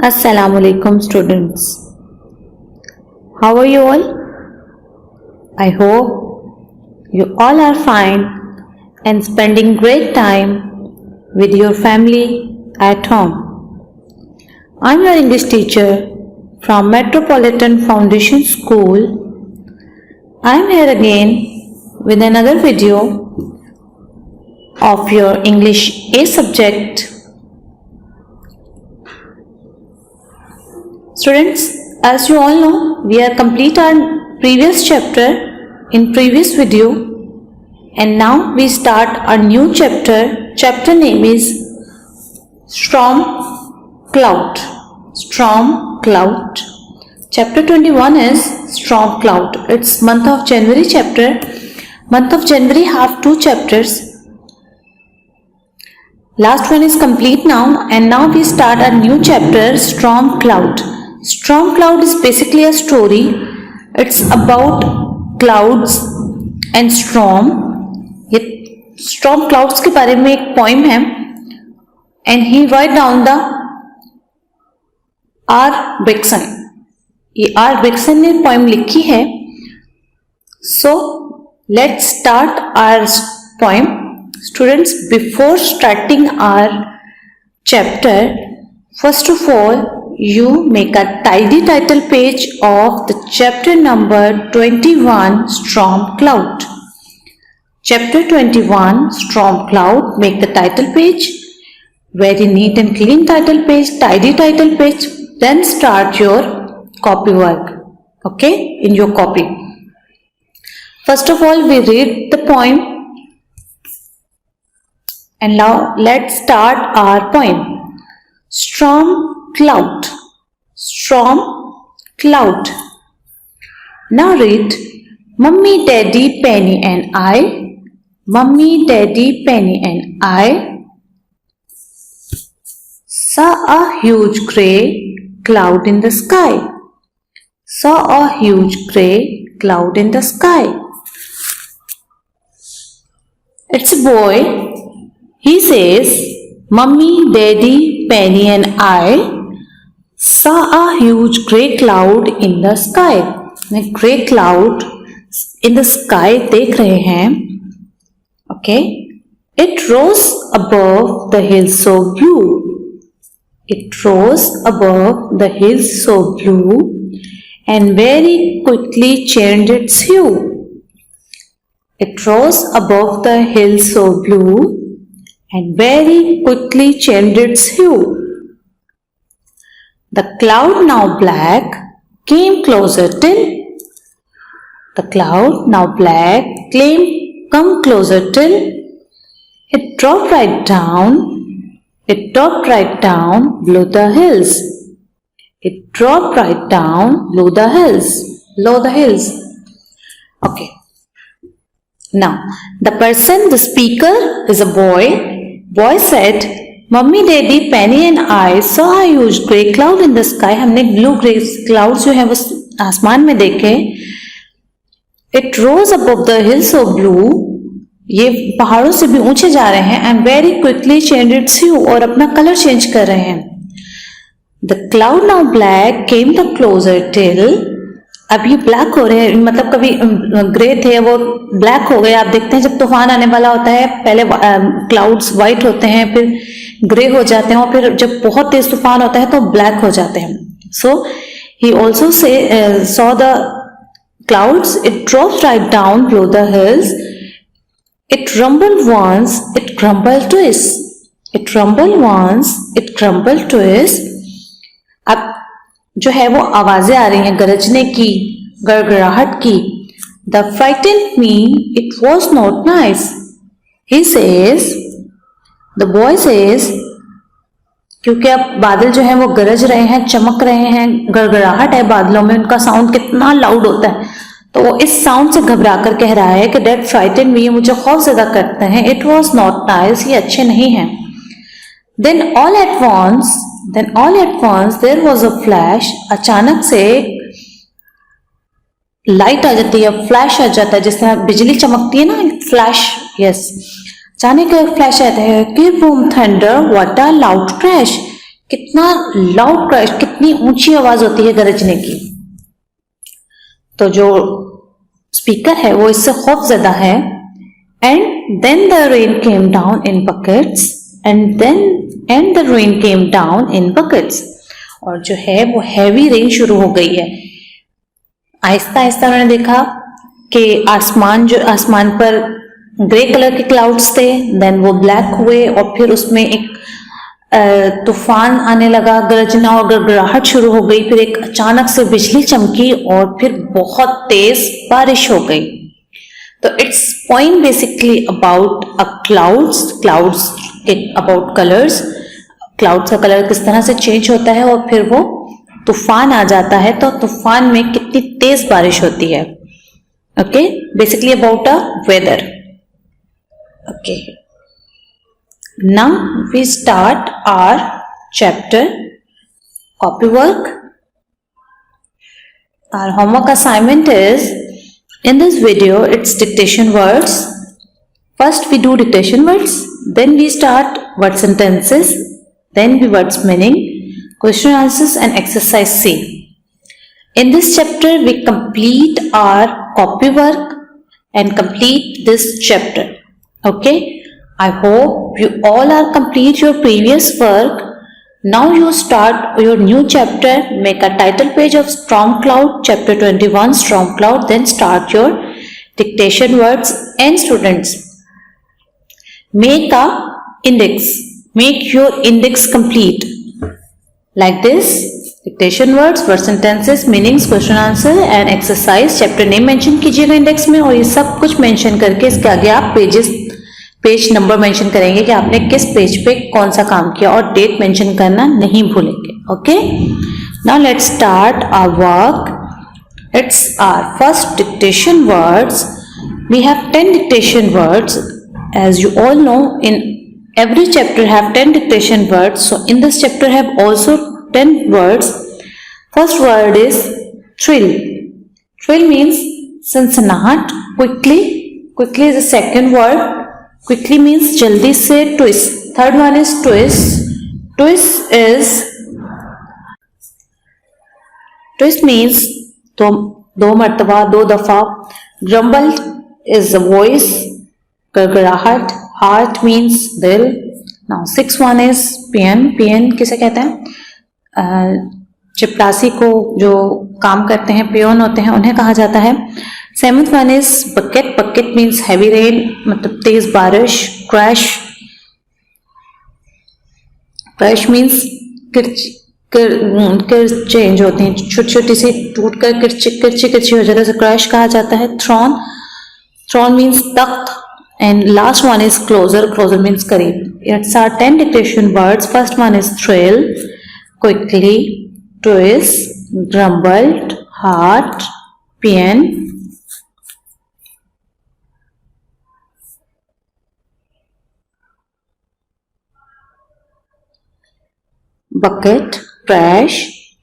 Assalamu alaikum students. How are you all? I hope you all are fine and spending great time with your family at home. I'm your English teacher from Metropolitan Foundation School. I'm here again with another video of your English A subject. Students, as you all know, we are complete our previous chapter in previous video and now we start our new chapter. Chapter name is Storm Cloud. Storm Cloud. Chapter 21 is Storm Cloud. It's month of January chapter. Month of January have two chapters. Last one is complete now and now we start a new chapter, Storm Cloud. Storm Cloud is basically a story. It's about clouds and storm. ये storm clouds के बारे में एक poem है and he write down the R. Bergson. ये R. Bergson ने poem लिखी है. So let's start our poem. Students, before starting our chapter, first of all, you make a tidy title page of the chapter number 21 Storm Cloud. Chapter 21 Storm Cloud, make the title page, very neat and clean title page, tidy title page, then start your copy work, okay, in your copy. First of all, we read the poem and now let's start our poem. Storm Cloud. Storm Cloud. Now read. Mummy, Daddy, Penny and I. Mummy, Daddy, Penny and I saw a huge grey cloud in the sky. Saw a huge grey cloud in the sky. It's a boy. He says, Mummy, Daddy, Penny and I saw a huge grey cloud in the sky. A grey cloud in the sky देख रहे हैं. Okay. It rose above the hills so blue. It rose above the hills so blue and very quickly changed its hue. It rose above the hills so blue and very quickly changed its hue. The cloud, now black, came closer till the cloud, now black, come closer till it dropped right down. It dropped right down below the hills. It dropped right down below the hills. Below the hills. Okay. Now, the speaker is a boy. Boy said, Mummy, Daddy, Penny and I saw a huge grey cloud in the sky. हमने blue grey clouds जो है वो आसमान में देखे. It rose above the hills so blue. ये पहाड़ों से भी ऊंचे जा रहे हैं and very quickly changed its hue और अपना कलर चेंज कर रहे हैं. The cloud, now black, came the closer till. अब ये ब्लैक हो रहे हैं, मतलब कभी ग्रे थे वो ब्लैक हो गए. आप देखते हैं जब तूफान आने वाला होता है पहले क्लाउड्स वाइट होते हैं फिर ग्रे हो जाते हैं और फिर जब बहुत तेज तूफान होता है तो ब्लैक हो जाते हैं. So he also saw the clouds. It drops right down below the hills. It rumbled once, it grumbled twice. It rumbled once, it grumbled twice. अब जो है वो आवाजें आ रही हैं गरजने की, गड़गड़ाहट की. The frightened me, it was not nice. He says, the boy says, क्योंकि अब बादल जो है वो गरज रहे हैं, चमक रहे हैं, गड़गड़ाहट है बादलों में, उनका साउंड कितना लाउड होता है, तो वो इस साउंड से घबरा कर कह रहा है कि that frightened me, मुझे खौफ ज़्यादा करते हैं. It was not nice, ये अच्छे नहीं हैं. Then all at once there was a flash. अचानक से लाइट आ जाती है, फ्लैश आ जाता है, जिस तरह बिजली चमकती है ना, फ्लैश. यस, अचानक एक फ्लैश आता है. कि boom thunder, what a loud crash. कितना लाउड क्रैश, कितनी ऊंची आवाज होती है गरजने की। तो जो स्पीकर है वो इससे खौफ ज़्यादा है। And then the rain came down in buckets, and the rain came down in buckets. और जो है वो हैवी रेन शुरू हो गई है। आहिस्ता आहिस्ता उन्होंने देखा कि आसमान पर ग्रे कलर के क्लाउड्स थे, देन वो ब्लैक हुए और फिर उसमें एक तूफान आने लगा, गरजना और गड़गड़ाहट शुरू हो गई, फिर एक अचानक से बिजली चमकी और फिर बहुत तेज बारिश हो गई। तो it's poem basically about clouds about colours, clouds का कलर किस तरह से चेंज होता है और फिर वो तूफान आ जाता है तो तूफान में कितनी तेज बारिश होती है। Okay, basically about a weather. Okay, now we start our chapter copy work. Our homework assignment is, in this video it's dictation words. First we do dictation words, then we start word sentences, then we words meaning, question answers and exercise C. In this chapter we complete our copy work and complete this chapter. Okay, I hope you all are complete your previous work. Now you start your new chapter. Make a title page of Storm Cloud, chapter 21 Storm Cloud, then start your dictation words. And students, make a index. Make your index complete like this: dictation words, word sentences, meanings, question answer and exercise. chapter name mention कीजिएगा index में और ये सब कुछ mention करके इसके आगे आप पेज नंबर मेंशन करेंगे कि आपने किस पेज पे कौन सा काम किया और डेट मेंशन करना नहीं भूलेंगे। Okay, now let's start our work. It's our first dictation words. We have 10 dictation words. As you all know, in every chapter have 10 dictation words. So in this chapter have also 10 words. First word is thrill. Thrill means सनसनाहट, quickly. Quickly is the second word. Quickly means जल्दी से, twist. Third one is twist. Twist means दो मर्तबा, दो दफा. Grumble is the voice, गड़गड़ाहट. Heart means दिल. Now sixth one is peon. Peon किसे कहते हैं? चिपरासी को जो काम करते हैं, पेन होते हैं, उन्हें कहा जाता है। Seventh one is bucket. Bucket means heavy rain, मतलब तेज बारिश. क्रैश मीन्स किर चेंज होती हैं, छोटी छोटी सी टूट कर किरची हो जाता है, क्रैश कहा जाता है। थ्रोन मीन्स तख्त. And last one is closure means करीब. It's our 10 dictation words. First one is thrill, quickly, twist, grumbled, heart, peon. Bucket, crash,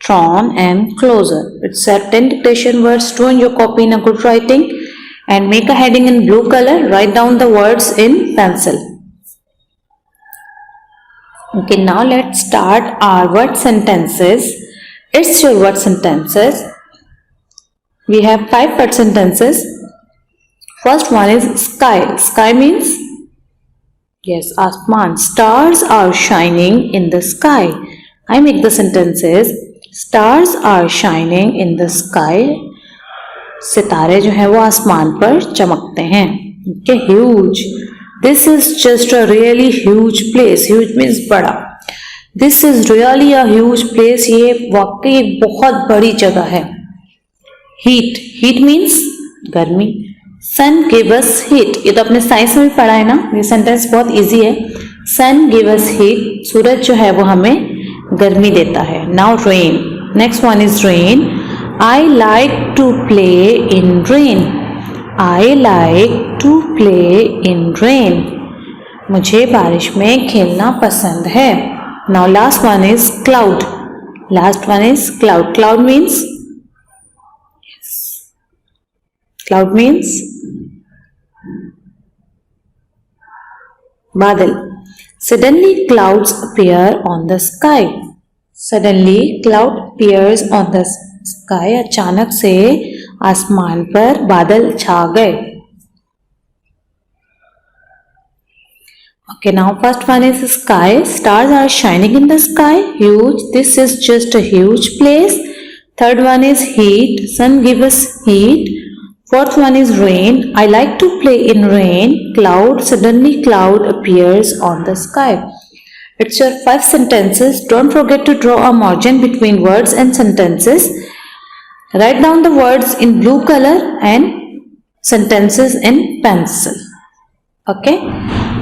thrown and closer. It's a 10 dictation words. Do in your copy in a good writing and make a heading in blue color. Write down the words in pencil. Okay, now let's start our word sentences. It's your word sentences. We have 5 word sentences. First one is sky. Sky means, yes, आसमान. Stars are shining in the sky. I make the sentences. Stars are shining in the sky. सितारे जो है वो आसमान पर चमकते हैं. Okay, huge. This is just a really huge place. Huge means बड़ा. This is really a huge place. ये वाकई एक बहुत बड़ी जगह है. Heat. Heat means गर्मी. Sun give us heat. ये तो अपने साइंस में भी पढ़ा है ना. ये सेंटेंस बहुत इजी है. Sun give us heat. सूरज जो है वो हमें गर्मी देता है. Now rain. Next one is rain. I like to play in rain. I like to play in rain. मुझे बारिश में खेलना पसंद है. Now last one is cloud. Last one is cloud. Cloud means, yes, cloud means बादल. Suddenly clouds appear on the sky. Suddenly cloud appears on the sky. अचानक से आसमान पर बादल छा गए. Okay, now first one is sky. Stars are shining in the sky. Huge. This is just a huge place. Third one is heat. Sun gives us heat. Fourth one is rain. I like to play in rain. Cloud. Suddenly cloud appears on the sky. It's your 5 sentences. Don't forget to draw a margin between words and sentences. Write down the words in blue color and sentences in pencil. Okay.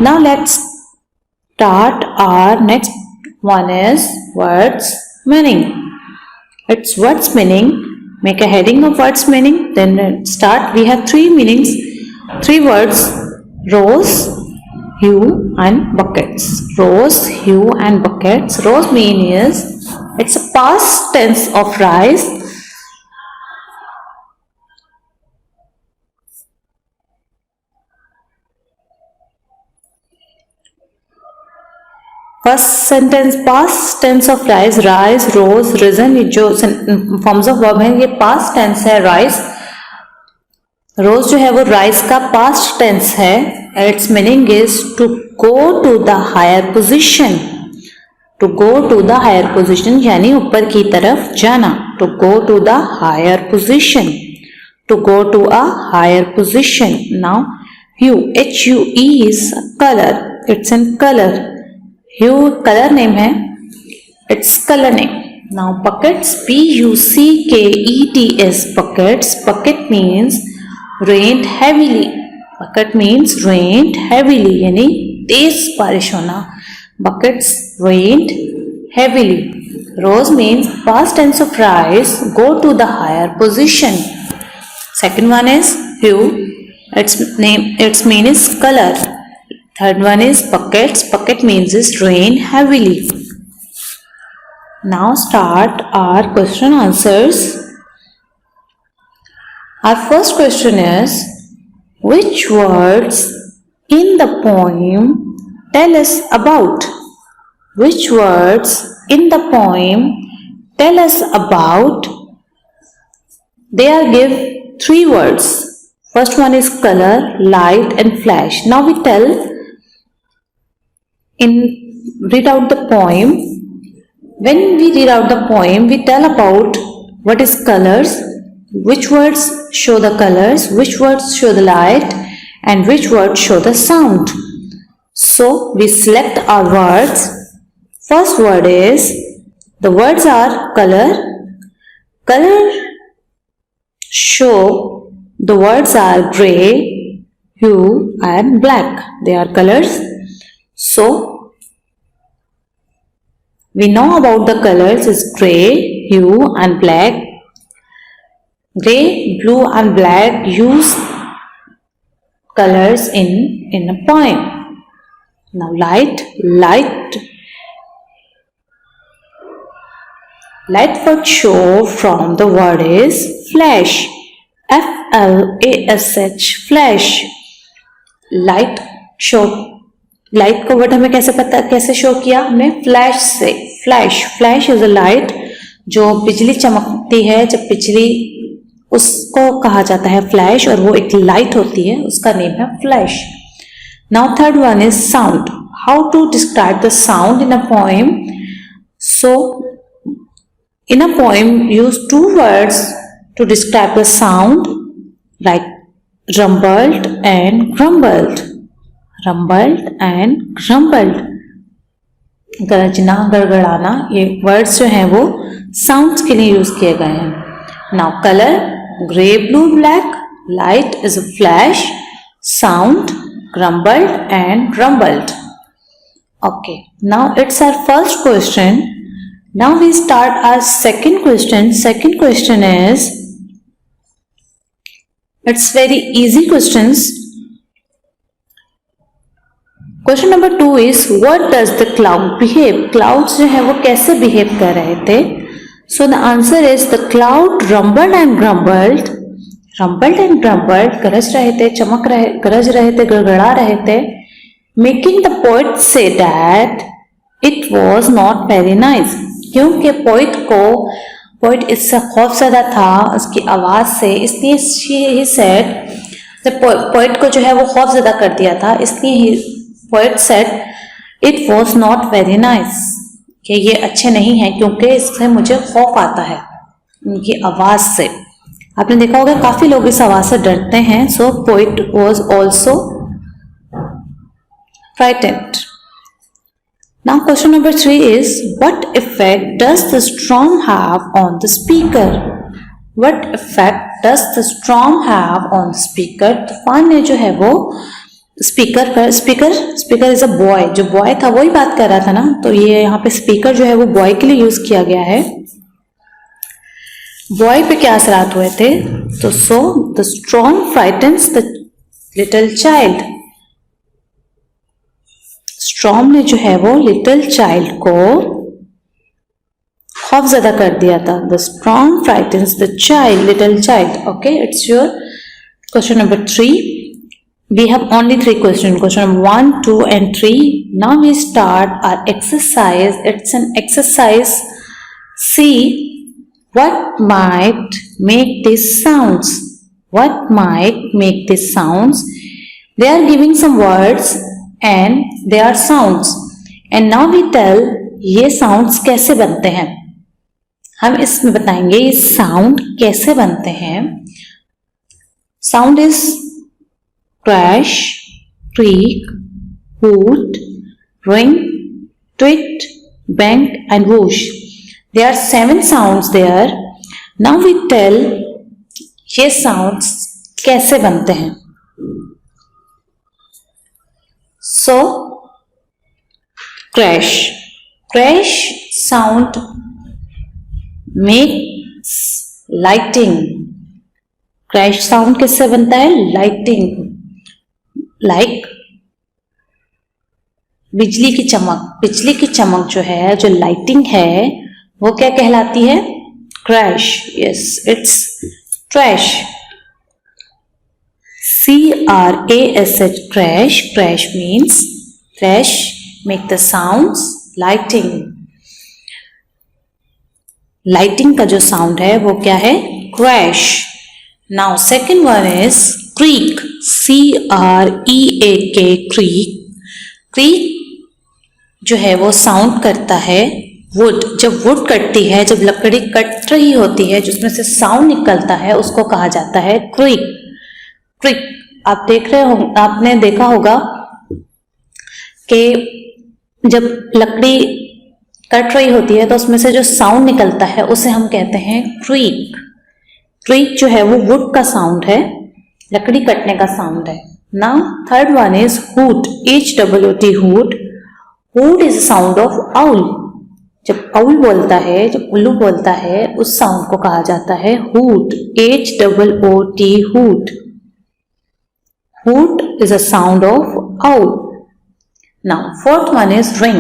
Now let's start our next one is words meaning. It's words meaning. Make a heading of words meaning. Then start. We have 3 meanings. 3 words. Rose, hue and buckets. Rose, hue and buckets. Rose mean is it's a past tense of rise. First sentence past tense of rise. Rise, rose, risen. ये जो forms of verb हैं ये past tense है rise. Rose जो है वो rise का past tense है. Its meaning is to go to the higher position. To go to the higher position यानी ऊपर की तरफ जाना. To go to the higher position. To go to a higher position. Now hue, H-U-E is color. It's in color. Hue color name है. It's color name. Now buckets, P-U-C-K-E-T-S. Buckets. Bucket means rained heavily. Bucket means rained heavily यानी तेज बारिश होना. Buckets rained heavily. Rose means past tense of rise. Go to the higher position. Second one is hue. Its mean is color. Third one is buckets. Bucket means is rain heavily. Now start our question answers. Our first question is, which words in the poem tell us about? Which words in the poem tell us about? They are give 3 words. First one is color, light and flash. Now we tell read out the poem. When we read out the poem, we tell about what is colors, which words show the colors, which words show the light, and which words show the sound. So we select our words. First word is, the words are color. Color show the words are gray, hue and black. They are colors. So we know about the colors is gray, hue and black. Gray, blue and black use colors in a poem. Now light word show from the word is flash. F-L-A-S-H, flash. Light show. Light का word हमें कैसे show किया? हमने flash से. Flash is a light जो बिजली चमकती है. जब बिजली उसको कहा जाता है फ्लैश और वो एक लाइट होती है, उसका नेम है flash. Now third one is sound. How to describe the sound in a poem? So in a poem use 2 words to describe the sound, like rumbled and grumbled. Rumbled and grumbled. गरजना, गड़गड़ाना, ये words जो हैं वो sounds के लिए use किए गए हैं. Now colour, grey, blue, black. Light is a flash. Sound, grumbled and grumbled. Okay, now it's our first question. Now we start our second question. Second question is, it's very easy questions. Question number 2 is, what does the cloud behave? Clouds जो है वो कैसे behave कर रहे थे? So the answer is, the cloud rumbled and grumbled. Rumbled and grumbled, गरज रहे थे, गरज रहे थे, गड़गड़ा रहे थे, making the poet say that it was not very nice. क्योंकि पोइट इससे खौफजदा था उसकी आवाज से, इसलिए ही सेड, जब पोइट को जो है वो खौफजदा कर दिया था, इसलिए poet said it was not very nice, कि ये अच्छे नहीं है क्योंकि इससे मुझे खौफ आता है उनकी आवाज से। आपने देखा होगा काफी लोग इस आवाज से डरते हैं। So poet was also frightened. Now question number 3 is, what effect does the storm have on the speaker? What effect does the storm have on the speaker? तूफान ने जो है वो स्पीकर पर, स्पीकर इज अ बॉय, जो boy था वही बात कर रहा था ना, तो ये यहाँ पे स्पीकर जो है वो बॉय के लिए यूज किया गया है। बॉय पे क्या असरात हुए थे? तो so the storm frightens the little child. Storm ने जो है वो लिटिल चाइल्ड को खौफजदा कर दिया था। The storm frightens the child, little child. Okay, it's your question number 3. We have only 3 questions. Question number 1, 2 and 3. Now we start our exercise. It's an exercise. See what might make these sounds. What might make these sounds? They are giving some words and they are sounds. And now we tell ये sounds कैसे बनते हैं। हम इसमें बताएंगे ये sound कैसे बनते हैं। Sound is crash, creak, hoot, ring, tweet, bang and whoosh. There are 7 sounds there. Now we tell ये sounds कैसे बनते हैं। So crash sound makes lighting. crash sound किससे बनता है? lighting. Like बिजली की चमक जो है, जो लाइटिंग है, वो क्या कहलाती है? crash. Yes, it's crash. C-R-A-S-H, crash. Crash means crash make the sounds lighting. Lighting का जो sound है वो क्या है? crash. Now second one is creak. C-R-E-A-K, creak. creak जो है वो sound करता है wood. जब wood कटती है, जब लकड़ी कट रही होती है, जिसमें से sound निकलता है, उसको कहा जाता है creak. creak. आप देख रहे हो, आपने देखा होगा कि जब लकड़ी कट रही होती है तो उसमें से जो साउंड निकलता है उसे हम कहते हैं क्रीक। क्रीक जो है वो वुड का साउंड है, लकड़ी कटने का साउंड है। Now third one is hoot, H-O-O-T, hoot. Hoot is sound of owl. जब आउल बोलता है, जब उल्लू बोलता है, उस साउंड को कहा जाता है hoot, H-O-O-T, hoot. Hoot is a sound of owl. Now fourth one is ring.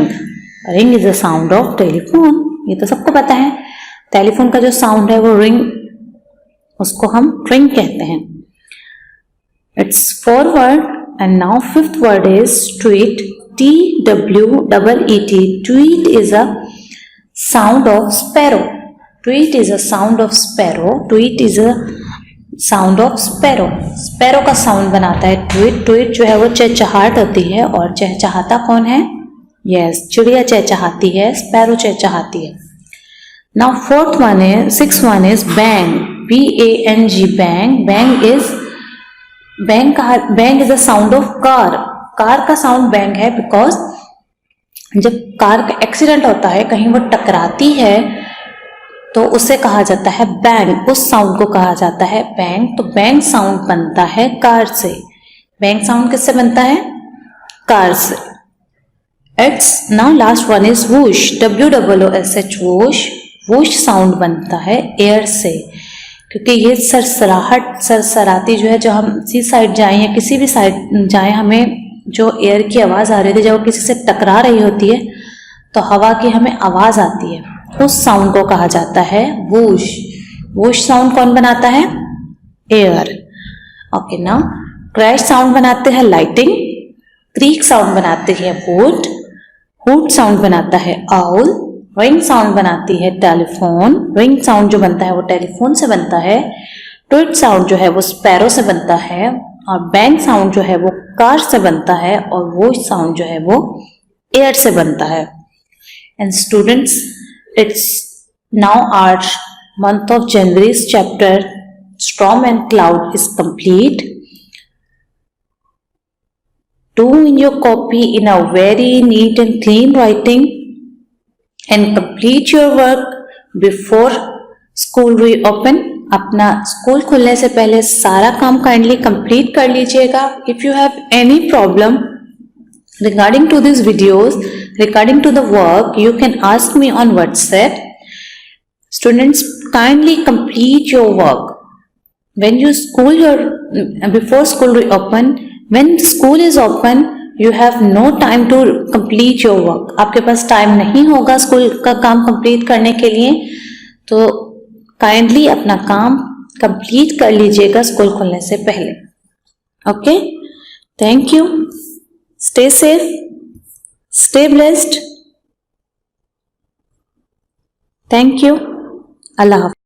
Ring is a sound of telephone. ये तो सबको पता है, टेलीफोन का जो साउंड है वो रिंग, उसको हम रिंग कहते हैं। It's 4 word and now fifth word is tweet. T-W-E-E-T. Tweet is a sound of sparrow. Tweet is a sound of sparrow. Tweet is a sound of sparrow. Sparrow का sound बनाता है tweet. Tweet जो है वो चहचहाट होती है, और चहचहाता कौन है? यस, चिड़िया चहचहाती है, स्पैरो चहचहाती है। नाउ फोर्थ वन है, six one is bang, B-A-N-G, bang. Bang is a sound of car. Car का साउंड बैंग है बिकॉज जब कार का एक्सीडेंट होता है, कहीं वो टकराती है, तो उसे कहा जाता है बैंग। उस साउंड को कहा जाता है बैंग। तो बैंग साउंड बनता है कार से। बैंग साउंड किससे बनता है? कार से। It's now last one is whoosh, W-O-O-S-H, whoosh. Whoosh sound बनता है एयर से, क्योंकि ये सरसराती जो है, जो हम सी साइड जाएं या किसी भी साइड जाएं, हमें जो एयर की आवाज आ रही थी, जब किसी से टकरा रही होती है तो हवा की हमें आवाज आती है, उस साउंड को कहा जाता है वूश। वूश साउंड कौन बनाता है? Air. Okay, now crash sound बनाते हैं लाइटिंग, क्रीक साउंड बनाते हैं वुड, हूट साउंड बनाता है आउल, रिंग साउंड बनाती है टेलीफोन, रिंग साउंड जो बनता है वो टेलीफोन से बनता है। ट्वीट साउंड जो है वो स्पैरो से बनता है, और बैंग साउंड जो है वो कार से बनता है, और वो साउंड जो है वो एयर से बनता है। And students, it's now our month of January's chapter Storm and Cloud is complete. Do in your copy in a very neat and clean writing and complete your work before school reopen. अपना school खुलने से पहले सारा काम kindly complete कर लीजिएगा. If you have any problem regarding to these videos, regarding to the work, you can ask me on WhatsApp. Students, kindly complete your work. When you before school reopen, when school is open, you have no time to complete your work. आपके पास time नहीं होगा school का काम complete करने के लिए, तो kindly अपना काम कंप्लीट कर लीजिएगा स्कूल खुलने से पहले. Okay, thank you. Stay safe, stay blessed. Thank you. Allah Hafiz.